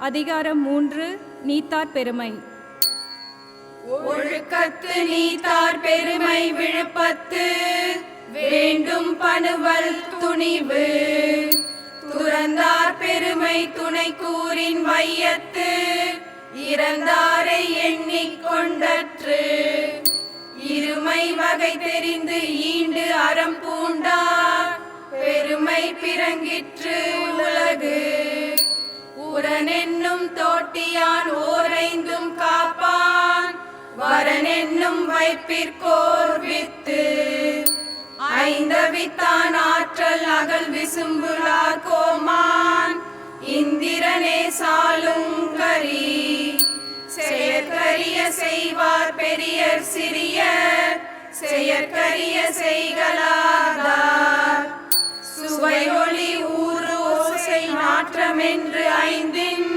அதிகாரம் 3 நீத்தார் பெருமை. ஒழுக்கத்து நீத்தார் பெருமை விழுப்பத்து வேண்டும் பணுவல் துணிவு. துறந்தார் பெருமை துணை கூறின் வையத்து இறந்தாரை எண்ணிக்கொண்டற்று. இருமை வகை தெரிந்து ஈண்டு அறம் பூண்டார் பெருமை பிறங்கிற்று உலகு. உரனென்னும் தோட்டியான் ஓரைந்தும் காப்பான் வரனென்னும் வைப்பிற்கோர் வித்து. ஐந்தவித்தான் ஆற்றல் அகல் விசும்புலார் கோமான் இந்திரனே சாலுங்கரி. செயற்கரிய செய்வார் பெரியர் சிறியர் செயற்கரிய செய்கலாதார். சுவை ஒளி ஊறு ஓசை நாற்றமென்று ஐந்தின்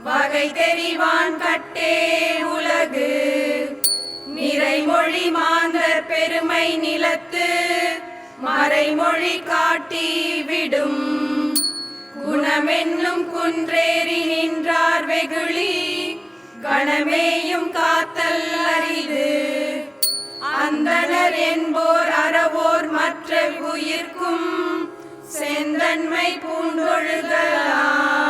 வகை தெரிவான் கட்டே உலகு. நிறைமொழி மாந்தர் பெருமை நிலத்து மறைமொழி காட்டி விடும். குணமென்னும் குன்றேறி நின்றார் வெகுளி கணமேயும் காத்தல் அரிது. அந்தணர் என்போர் அறவோர் மற்ற உயிர்க்கும் செந்தன்மை பூண்டொழுகலாம்.